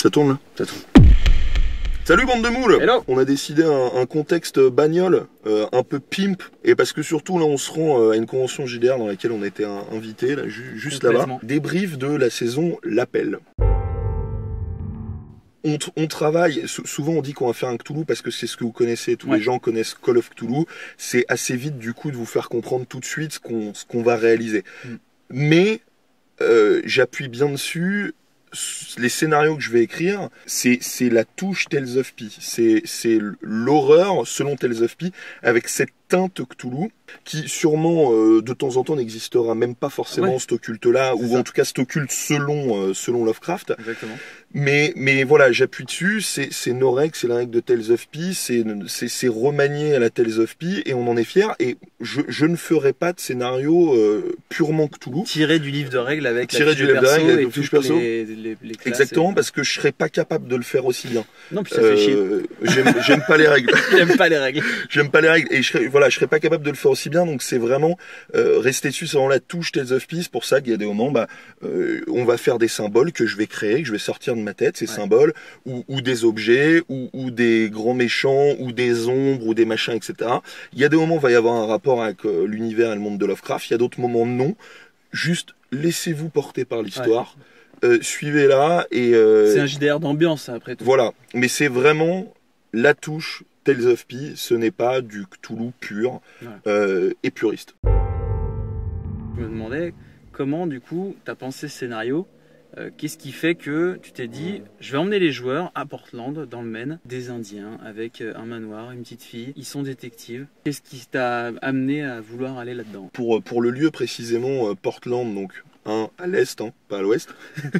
Ça tourne là? Ça tourne. Salut bande de moules. Hello. On a décidé un contexte bagnole, un peu pimp, et parce que surtout là on se rend à une convention JDR dans laquelle on a été invité, là, juste là-bas. Débrief de la saison L'Appel. On travaille, souvent on dit qu'on va faire un Cthulhu parce que c'est ce que vous connaissez, tous les gens connaissent Call of Cthulhu, c'est assez vite du coup de vous faire comprendre tout de suite ce qu'on va réaliser. Mais j'appuie bien dessus, les scénarios que je vais écrire, c'est la touche Tales of Pi, c'est l'horreur selon Tales of Pi, avec cette teinte Cthulhu, qui sûrement de temps en temps n'existera même pas forcément cet occulte-là, ou en tout cas cet occulte selon Lovecraft. Exactement. Mais voilà, j'appuie dessus, c'est nos règles, c'est la règle de Tales of Pi, c'est remanié à la Tales of Pi, et on en est fiers, et je ne ferai pas de scénario purement Cthulhu. Tiré du livre de règles avec tiré du livre de règles avec le fiche perso. Les exactement, parce que je serais pas capable de le faire aussi bien. Non, puis ça fait chier. J'aime pas les règles. J'aime pas les règles. J'aime pas les règles, et je serais pas capable de le faire aussi bien, donc c'est vraiment rester dessus, c'est vraiment la touche Tales of Pi. C'est pour ça qu'il y a des moments, on va faire des symboles que je vais créer, que je vais sortir de ma tête, ces symboles, ou des objets, ou des grands méchants, ou des ombres, ou des machins, etc. Il y a des moments où il va y avoir un rapport avec l'univers et le monde de Lovecraft, il y a d'autres moments non. Juste laissez-vous porter par l'histoire, suivez-la, et... c'est un JDR d'ambiance, après tout. Voilà, mais c'est vraiment la touche Tales of Pi, ce n'est pas du Cthulhu pur et puriste. Je me demandais comment, du coup, tu as pensé ce scénario. Qu'est-ce qui fait que tu t'es dit, je vais emmener les joueurs à Portland, dans le Maine, des Indiens, avec un manoir, une petite fille, ils sont détectives. Qu'est-ce qui t'a amené à vouloir aller là-dedans? Pour le lieu précisément, Portland, donc à l'est, pas à l'ouest,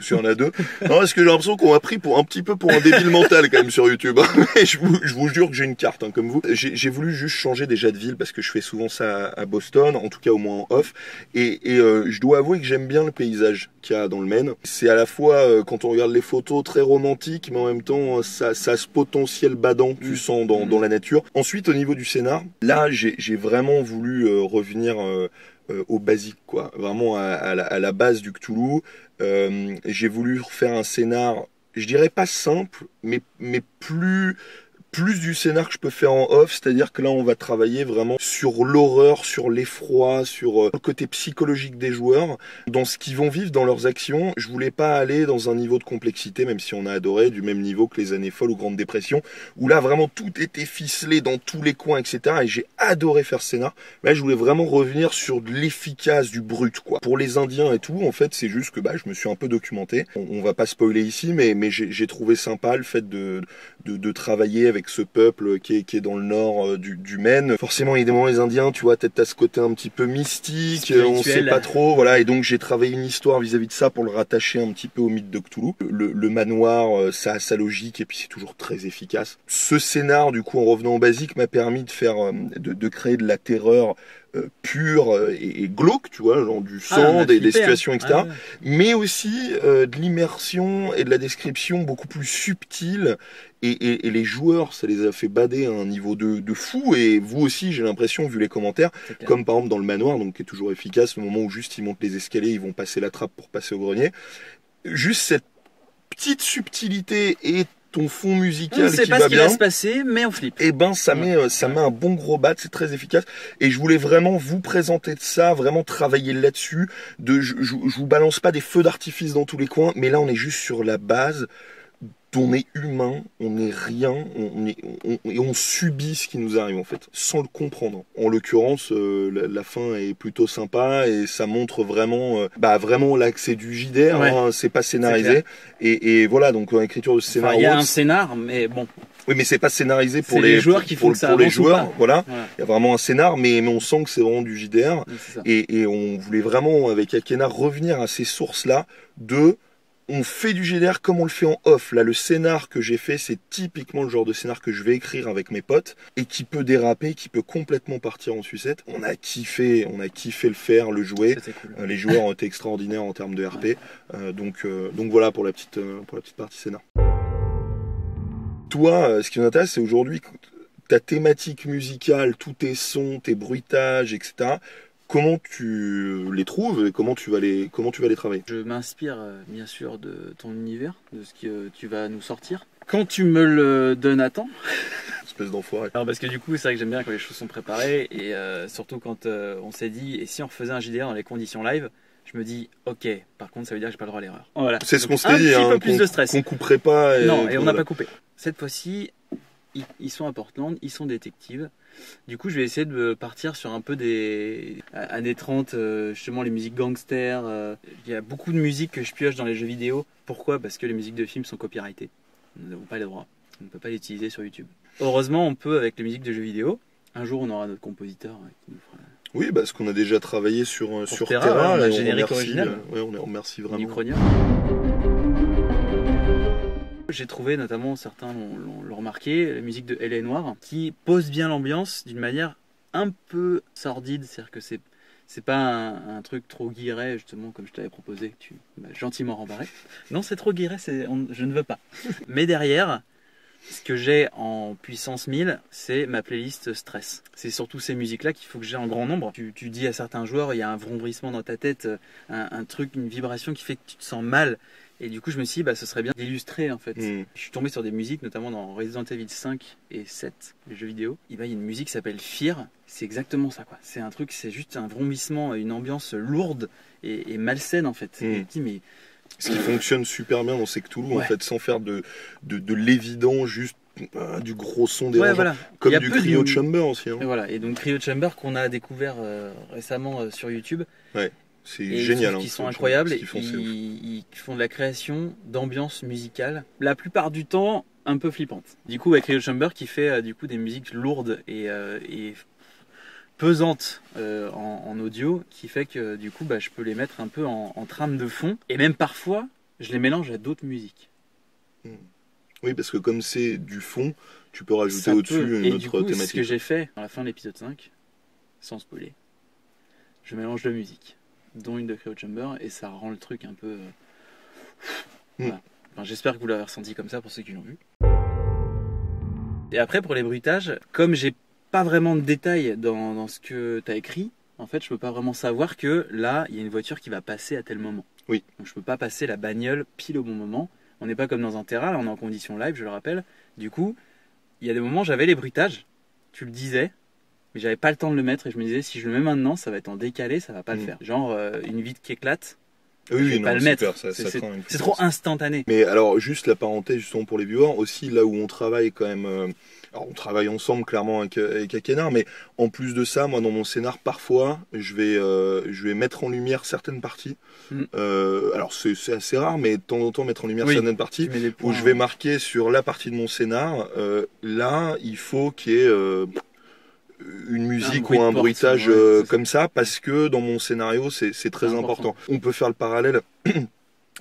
sur un à deux. Non, parce que j'ai l'impression qu'on m'a pris un petit peu pour un débile mental quand même sur YouTube. je vous jure que j'ai une carte, comme vous. J'ai voulu juste changer déjà de ville parce que je fais souvent ça à Boston, en tout cas au moins en off. Et je dois avouer que j'aime bien le paysage qu'il y a dans le Maine. C'est à la fois, quand on regarde les photos, très romantique, mais en même temps, ça a ce potentiel badant, tu sens dans la nature. Ensuite, au niveau du scénar, là, j'ai vraiment voulu revenir... au basique, quoi, vraiment à la base du Cthulhu. J'ai voulu refaire un scénar, je dirais pas simple, mais plus du scénar que je peux faire en off, c'est-à-dire que là on va travailler vraiment sur l'horreur, sur l'effroi, sur le côté psychologique des joueurs, dans ce qu'ils vont vivre dans leurs actions. Je voulais pas aller dans un niveau de complexité, même si on a adoré, du même niveau que les années folles ou Grande Dépression, où là vraiment tout était ficelé dans tous les coins, etc. Et j'ai adoré faire ce scénar. Mais là je voulais vraiment revenir sur de l'efficace, du brut, quoi. Pour les Indiens et tout, en fait, c'est juste que je me suis un peu documenté. On va pas spoiler ici, mais j'ai trouvé sympa le fait de travailler avec ce peuple qui est dans le nord du Maine. Forcément, il y a des moments, les Indiens, tu vois, t'as ce côté un petit peu mystique, spirituel. On sait pas trop, voilà, et donc j'ai travaillé une histoire vis-à-vis de ça pour le rattacher un petit peu au mythe de Cthulhu. Le manoir, ça a sa logique, et puis c'est toujours très efficace. Ce scénar, du coup, en revenant au basique, m'a permis de créer de la terreur pure et glauque, tu vois, genre du sang, des situations, etc. Mais aussi de l'immersion et de la description beaucoup plus subtile, et les joueurs, ça les a fait bader à un niveau de fou, et vous aussi, j'ai l'impression, vu les commentaires, comme par exemple dans le manoir, donc qui est toujours efficace, le moment où juste ils montent les escaliers, ils vont passer la trappe pour passer au grenier. Juste cette petite subtilité et ton fond musical qui va bien. On ne sait pas ce qui va se passer, mais on flippe. Et ça met un bon gros bat, c'est très efficace. Et je voulais vraiment vous présenter de ça, vraiment travailler là-dessus. Je vous balance pas des feux d'artifice dans tous les coins, mais là on est juste sur la base. On est humain, on n'est rien, et on subit ce qui nous arrive en fait, sans le comprendre. En l'occurrence, la fin est plutôt sympa, et ça montre vraiment, vraiment l'accès du JDR, c'est pas scénarisé. Et voilà, donc l'écriture de scénario. Il y a un scénar, mais bon. Oui, mais c'est pas scénarisé pour les joueurs qui font ça pour les joueurs, voilà. Il y a vraiment un scénar, mais on sent que c'est vraiment du JDR. Et on voulait vraiment, avec Akena, revenir à ces sources-là on fait du JDR comme on le fait en off. Là, le scénar que j'ai fait, c'est typiquement le genre de scénar que je vais écrire avec mes potes, et qui peut déraper, qui peut complètement partir en sucette. On a kiffé le faire, le jouer. Cool. Les joueurs ont été extraordinaires en termes de RP. Donc voilà pour la petite partie scénar. Toi, ce qui nous intéresse, c'est aujourd'hui ta thématique musicale, tous tes sons, tes bruitages, etc. comment tu les trouves et comment tu vas les travailler? Je m'inspire bien sûr de ton univers, de ce que tu vas nous sortir. Quand tu me le donnes à temps. Espèce d'enfoiré. Alors parce que du coup c'est vrai que j'aime bien quand les choses sont préparées et surtout quand on s'est dit et si on refaisait un JDR dans les conditions live, je me dis ok, par contre ça veut dire que j'ai pas le droit à l'erreur. Voilà. C'est ce qu'on s'était dit, un petit peu plus de stress. Qu'on couperait pas. Non, et on n'a pas coupé. Cette fois-ci, ils sont à Portland, ils sont détectives. Du coup, je vais essayer de partir sur un peu des années 30, justement les musiques gangsters. Il y a beaucoup de musiques que je pioche dans les jeux vidéo. Pourquoi? Parce que les musiques de films sont copyrightées. Nous n'avons pas les droits. On ne peut pas les utiliser sur YouTube. Heureusement, on peut avec les musiques de jeux vidéo. Un jour, on aura notre compositeur qui nous fera... Oui, parce qu'on a déjà travaillé sur Terra, et le générique original. On remercie vraiment. Micronia. J'ai trouvé, notamment, certains l'ont remarqué, la musique de L.A. Noire, qui pose bien l'ambiance d'une manière un peu sordide. C'est-à-dire que c'est pas un truc trop guiré, justement, comme je t'avais proposé, que tu m'as gentiment rembarré. Non, c'est trop guiré, je ne veux pas. Mais derrière, ce que j'ai en puissance 1000, c'est ma playlist stress. C'est surtout ces musiques-là qu'il faut que j'ai en grand nombre. Tu dis à certains joueurs, il y a un vrombrissement dans ta tête, un truc, une vibration qui fait que tu te sens mal. Et du coup, je me suis dit, ce serait bien d'illustrer en fait. Je suis tombé sur des musiques, notamment dans Resident Evil 5 et 7, les jeux vidéo. Et il y a une musique qui s'appelle Fear. C'est exactement ça, quoi. C'est un truc, c'est juste un vromissement, une ambiance lourde et malsaine en fait. Et je dis, mais ce qui fonctionne super bien dans Cthulhu, en fait, sans faire de l'évident, juste du gros son dérangeant, voilà. comme du Cryo Chamber aussi. Hein. Et voilà, et donc Cryo Chamber qu'on a découvert récemment sur YouTube. Ouais, c'est génial. Ils sont incroyables, ils font de la création d'ambiance musicale, la plupart du temps un peu flippante. Du coup, avec Cryo Chamber qui fait du coup des musiques lourdes et pesante en audio, qui fait que du coup je peux les mettre un peu en trame de fond et même parfois je les mélange à d'autres musiques. Oui, parce que comme c'est du fond, tu peux rajouter au-dessus une autre thématique. C'est ce que j'ai fait à la fin de l'épisode 5, sans spoiler. Je mélange deux musiques, dont une de Cryo Chamber, et ça rend le truc un peu... Voilà. Enfin, j'espère que vous l'avez ressenti comme ça pour ceux qui l'ont vu. Et après, pour les bruitages, comme j'ai pas vraiment de détails dans ce que tu as écrit, en fait je peux pas vraiment savoir que là il y a une voiture qui va passer à tel moment. Oui. Donc je peux pas passer la bagnole pile au bon moment. On n'est pas comme dans un Terra, là on est en condition live, je le rappelle. Du coup, il y a des moments j'avais les bruitages, tu le disais, mais j'avais pas le temps de le mettre et je me disais si je le mets maintenant ça va être en décalé, ça va pas le faire. Genre une vitre qui éclate. Oui, pas le mettre. C'est trop instantané. Mais alors, juste la parenthèse, justement pour les viewers, aussi là où on travaille quand même. Alors, on travaille ensemble clairement avec Akenar, mais en plus de ça, moi dans mon scénar, parfois, je vais mettre en lumière certaines parties. Alors, c'est assez rare, mais de temps en temps, mettre en lumière certaines parties où je vais marquer sur la partie de mon scénar. Là, il faut qu'il y ait. Une musique ou un bruitage comme ça, parce que dans mon scénario c'est très important. On peut faire le parallèle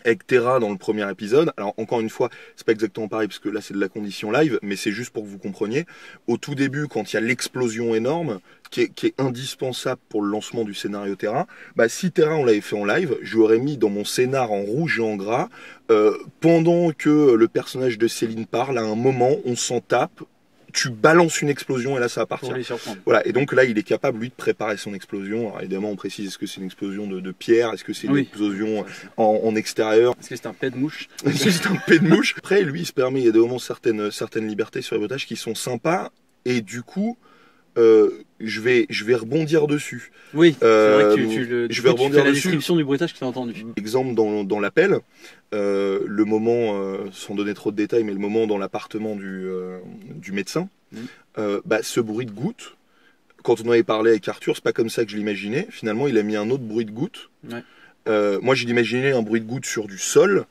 avec Terra dans le premier épisode. Alors encore une fois, c'est pas exactement pareil parce que là c'est de la condition live, mais c'est juste pour que vous compreniez. Au tout début, quand il y a l'explosion énorme qui est indispensable pour le lancement du scénario Terra, si Terra on l'avait fait en live, je l'aurais mis dans mon scénar en rouge et en gras pendant que le personnage de Céline parle. À un moment, on s'en tape. Tu balances une explosion et là ça va partir. Pour les surprendre. Voilà, et donc là il est capable lui de préparer son explosion. Alors évidemment on précise, est-ce que c'est une explosion de pierre, est-ce que c'est une explosion en extérieur, est-ce que c'est un pet de mouche, est-ce que c'est un pet de mouche. Après lui il se permet, il y a des moments certaines libertés sur les bruitages qui sont sympas et du coup je vais rebondir dessus. Oui, c'est vrai que je vais rebondir fais la dessus. description du bruitage que tu as entendu. Exemple dans l'appel, le moment, sans donner trop de détails, mais le moment dans l'appartement du médecin, ce bruit de goutte, quand on avait parlé avec Arthur, c'est pas comme ça que je l'imaginais. Finalement, il a mis un autre bruit de goutte. Moi, j'ai imaginé un bruit de goutte sur du sol.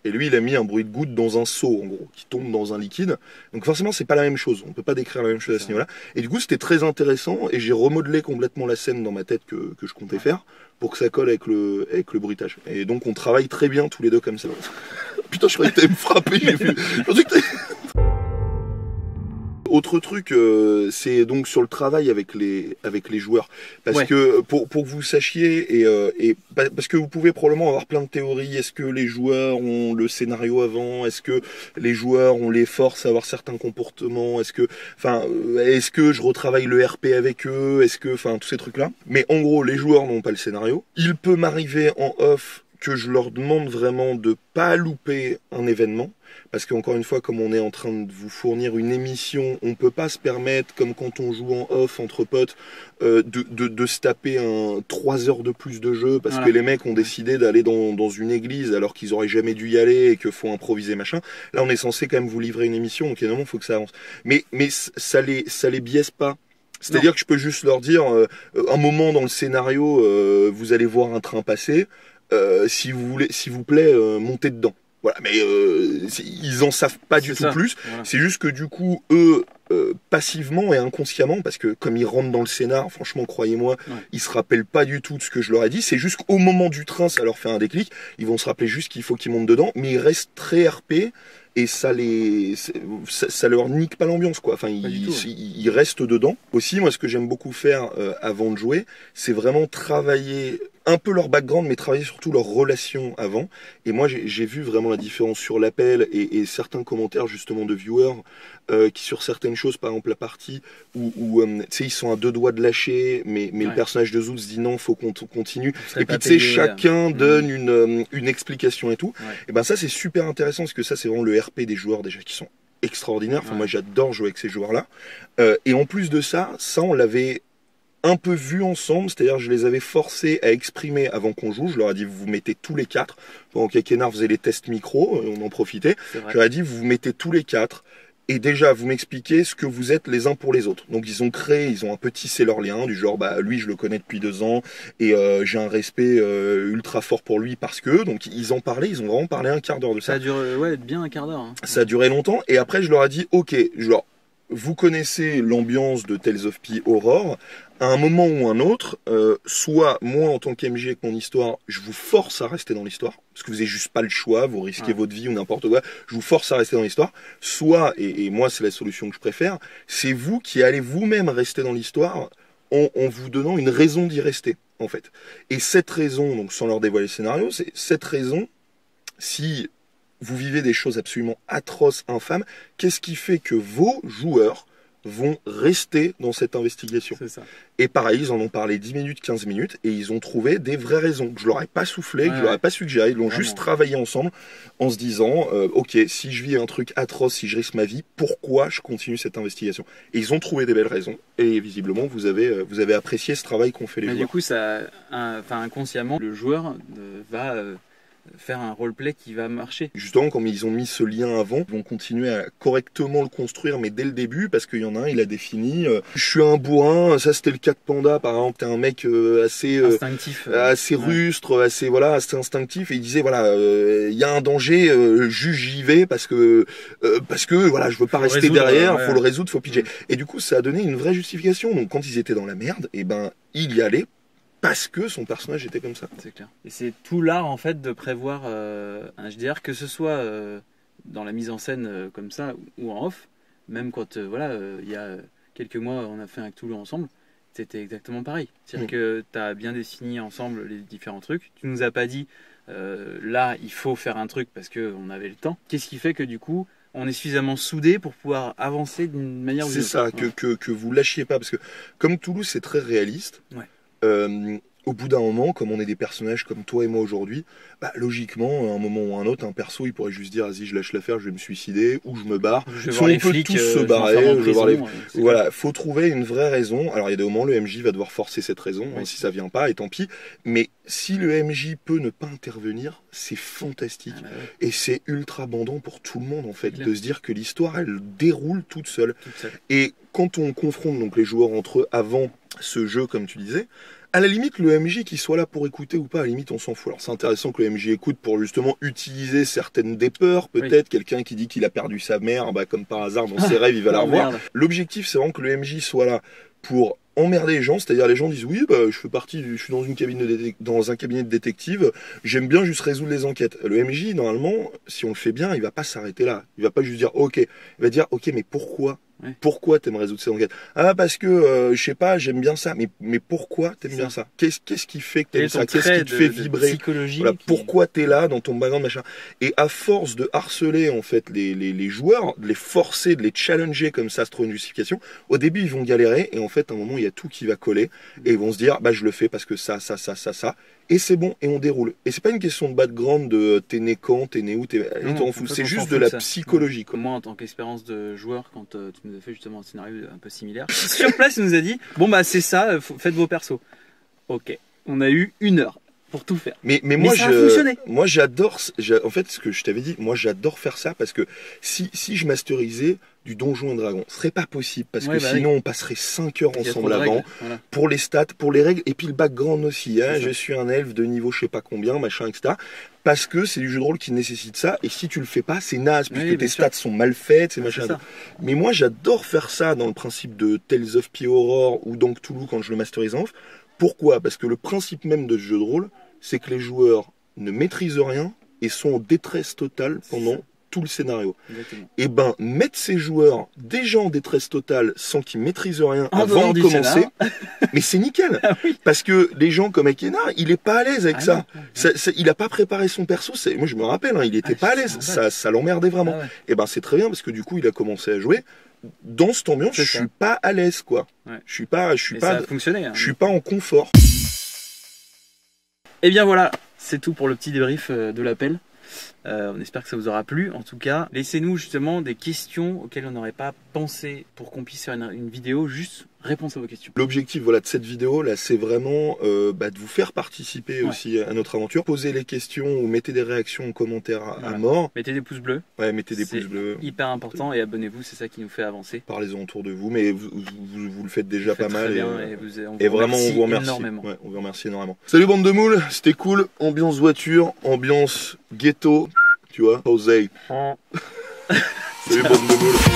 Et lui, il a mis un bruit de goutte dans un seau, en gros, qui tombe dans un liquide. Donc forcément, c'est pas la même chose. On peut pas décrire la même chose à ce niveau-là. Et du coup, c'était très intéressant. Et j'ai remodelé complètement la scène dans ma tête que je comptais faire pour que ça colle avec le bruitage. Et donc, on travaille très bien tous les deux comme ça. Putain, je croyais que t'allais me frapper. Autre truc, c'est donc sur le travail avec les joueurs. Parce que pour que vous sachiez, parce que vous pouvez probablement avoir plein de théories. Est-ce que les joueurs ont le scénario avant? Est-ce que les joueurs ont les forces à avoir certains comportements? Est-ce que je retravaille le RP avec eux? Tous ces trucs-là. Mais en gros, les joueurs n'ont pas le scénario. Il peut m'arriver en off que je leur demande vraiment de pas louper un événement. Parce qu'encore une fois, comme on est en train de vous fournir une émission, on peut pas se permettre, comme quand on joue en off entre potes, de se taper 3 heures de plus de jeu parce que les mecs ont décidé d'aller dans une église alors qu'ils auraient jamais dû y aller et qu'il faut improviser machin. Là, on est censé quand même vous livrer une émission, donc évidemment, il faut que ça avance. Mais ça les biaise pas. C'est-à-dire que je peux juste leur dire, un moment dans le scénario, vous allez voir un train passer, s'il vous plaît, montez dedans. Voilà, mais ils en savent pas du tout plus. Voilà. C'est juste que du coup, eux, passivement et inconsciemment, parce que comme ils rentrent dans le scénar, franchement, croyez-moi, ils se rappellent pas du tout de ce que je leur ai dit. C'est juste qu'au moment du train, ça leur fait un déclic. Ils vont se rappeler juste qu'il faut qu'ils montent dedans, mais ils restent très RP. Et ça leur nique pas l'ambiance, quoi. Enfin, ils restent dedans. Aussi, moi, ce que j'aime beaucoup faire avant de jouer, c'est vraiment travailler un peu leur background, mais travailler surtout leur relation avant. Et moi, j'ai vu vraiment la différence sur l'appel et certains commentaires justement de viewers qui sur certaines choses, par exemple la partie où tu sais, ils sont à 2 doigts de lâcher, mais le personnage de Zoot se dit non, faut qu'on continue. Et puis tu sais, chacun donne une explication et tout. Et ben ça, c'est super intéressant parce que ça, c'est vraiment le RP des joueurs déjà qui sont extraordinaires. Enfin, moi, j'adore jouer avec ces joueurs-là. Et en plus de ça, on l'avait un peu vu ensemble, c'est-à-dire je les avais forcés à exprimer avant qu'on joue. Je leur ai dit vous mettez tous les 4. Pendant qu'Ekenar faisait les tests micro, on en profitait. Je leur ai dit vous mettez tous les 4. Et déjà, vous m'expliquez ce que vous êtes les uns pour les autres. Donc ils ont un petit c'est leur lien, du genre lui je le connais depuis 2 ans et j'ai un respect ultra fort pour lui parce que, donc ils en parlaient, ils ont vraiment parlé un quart d'heure de ça. Ça a duré bien un quart d'heure. Hein. Ça a duré longtemps et après je leur ai dit ok, genre vous connaissez l'ambiance de Tales of P Aurore, à un moment ou un autre, soit moi en tant qu'MJ avec mon histoire, je vous force à rester dans l'histoire, parce que vous n'avez juste pas le choix, vous risquez votre vie ou n'importe quoi, je vous force à rester dans l'histoire, soit, et moi c'est la solution que je préfère, c'est vous qui allez vous-même rester dans l'histoire en vous donnant une raison d'y rester, en fait. Et cette raison, donc sans leur dévoiler le scénario, c'est cette raison, si vous vivez des choses absolument atroces, infâmes, qu'est-ce qui fait que vos joueurs vont rester dans cette investigation? C'est ça. Et pareil, ils en ont parlé 10 minutes, 15 minutes, et ils ont trouvé des vraies raisons. Que je leur ai pas soufflé, que je leur ai pas suggéré, ils l'ont juste travaillé ensemble en se disant, ok, si je vis un truc atroce, si je risque ma vie, pourquoi je continue cette investigation? Et ils ont trouvé des belles raisons, et visiblement, vous avez apprécié ce travail qu'ont fait les joueurs. Du coup, inconsciemment, le joueur va faire un roleplay qui va marcher. Justement, comme ils ont mis ce lien avant, ils vont continuer à correctement le construire, mais dès le début, parce qu'il y en a un, il a défini je suis un bourrin, ça c'était le cas de Panda, par exemple, t'es un mec assez instinctif, assez rustre, assez instinctif, et il disait voilà, il y a un danger, juste j'y vais parce que voilà, je veux pas rester derrière, faut le résoudre, faut piger. Et du coup, ça a donné une vraie justification. Donc quand ils étaient dans la merde, et ben il y allait. Parce que son personnage était comme ça. C'est clair. Et c'est tout l'art en fait de prévoir un HDR, que ce soit dans la mise en scène comme ça ou en off. Même quand il y a quelques mois on a fait un Cthulhu ensemble, c'était exactement pareil. C'est-à-dire que tu as bien dessiné ensemble les différents trucs. Tu nous as pas dit là il faut faire un truc parce qu'on avait le temps. Qu'est-ce qui fait que du coup on est suffisamment soudés pour pouvoir avancer d'une manière ou d'une autre? C'est ça, que vous lâchiez pas. Parce que comme Toulouse c'est très réaliste. Ouais. Au bout d'un moment, comme on est des personnages comme toi et moi aujourd'hui, logiquement, à un moment ou à un autre, un perso, il pourrait juste dire, vas-y, je lâche l'affaire, je vais me suicider, ou je me barre. Soit on peut tous se barrer, je vais voir les... Voilà, faut trouver une vraie raison. Alors, il y a des moments, le MJ va devoir forcer cette raison, si ça vient pas, et tant pis. Mais si le MJ peut ne pas intervenir, c'est fantastique. Et c'est ultra bandant pour tout le monde, en fait, de se dire que l'histoire, elle déroule toute seule. Et quand on confronte donc les joueurs entre eux avant ce jeu, comme tu disais, à la limite, le MJ qui soit là pour écouter ou pas, à la limite, on s'en fout. Alors, c'est intéressant que le MJ écoute pour justement utiliser certaines des peurs. Peut-être quelqu'un qui dit qu'il a perdu sa mère, comme par hasard, dans ses rêves, il va la revoir. L'objectif, c'est vraiment que le MJ soit là pour emmerder les gens, c'est-à-dire les gens disent oui, je suis dans un cabinet de détective, j'aime bien juste résoudre les enquêtes. Le MJ, normalement, si on le fait bien, il va pas s'arrêter là. Il va pas juste dire ok, il va dire ok, mais pourquoi Ouais. Pourquoi t'aimes résoudre ces enquêtes? Ah, parce que, je sais pas, j'aime bien ça. Mais pourquoi t'aimes bien ça? Qu'est-ce qui fait que Quel t'aimes est ton ça? Qu'est-ce trait qui te fait de vibrer? psychologie Voilà, qui- pourquoi t'es là dans ton background, machin. Et à force de harceler, en fait, les joueurs, de les forcer, de les challenger comme ça, se trouver une justification, au début, ils vont galérer, et en fait, à un moment, il y a tout qui va coller, et ils vont se dire, bah, je le fais parce que ça, et c'est bon, et on déroule. Et c'est pas une question de background de t'es né quand, t'es né où, Non, t'en en fous. fait, C'est on s'en juste fout de de la ça. psychologie, quoi. Moi, en tant qu'expérience de joueur, quand tu nous as fait justement un scénario un peu similaire, sur place, il nous a dit bon, bah, c'est ça, faites vos persos. Ok, on a eu 1 heure pour tout faire. Mais Mais moi, ça a fonctionné. moi j'adore, en fait, ce que je t'avais dit, moi j'adore faire ça parce que si je masterisais du Donjon et Dragon, ce serait pas possible parce Ouais, que bah sinon on passerait 5 heures Il y a trop ensemble de avant règles, voilà. pour les stats, pour les règles et puis le background aussi. Hein, C'est ça. je suis un elfe de niveau je sais pas combien, machin, etc. Parce que c'est du jeu de rôle qui nécessite ça et si tu le fais pas, c'est naze puisque Oui, tes bien sûr. stats sont mal faites, c'est Ouais, machin. c'est ça. Mais moi j'adore faire ça dans le principe de Tales of P-Horror ou dans Cthulhu quand je le masterise en off. Pourquoi? Parce que le principe même de ce jeu de rôle, c'est que les joueurs ne maîtrisent rien et sont en détresse totale pendant tout le scénario. Exactement. Et ben, mettre ces joueurs déjà en détresse totale sans qu'ils maîtrisent rien En avant dehors de du commencer, scénar. mais c'est nickel. Ah oui. Parce que les gens comme Akena, il est pas à l'aise avec Ah ça. non, non, Il a pas préparé son perso. Moi, je me rappelle, hein, il était pas à l'aise. c'est normal. Ça l'emmerdait vraiment. Ah ouais. Et ben, c'est très bien parce que du coup, il a commencé à jouer. Dans cette ambiance, C'est je ça. suis pas à l'aise, quoi. Ouais. Je suis pas Et ça a fonctionné. Hein. je suis pas en confort. Et bien voilà, c'est tout pour le petit débrief de l'appel. On espère que ça vous aura plu. En tout cas, laissez-nous justement des questions auxquelles on n'aurait pas pensé pour qu'on puisse faire une vidéo juste réponse à vos questions. L'objectif voilà, de cette vidéo là, c'est vraiment de vous faire participer Ouais. aussi à notre aventure. Posez les questions ou mettez des réactions en commentaire à Voilà. mort. Mettez des pouces bleus, Ouais, mettez des C'est pouces bleus. hyper important, et abonnez-vous, c'est ça qui nous fait avancer. Parlez-en autour de vous, mais vous le faites déjà Vous faites pas mal. très bien, et, et on et vraiment, on vous remercie. énormément. Ouais, on vous remercie énormément. Salut bande de moules, c'était cool. Ambiance voiture, ambiance ghetto, tu vois, Jose. Salut bande de moules.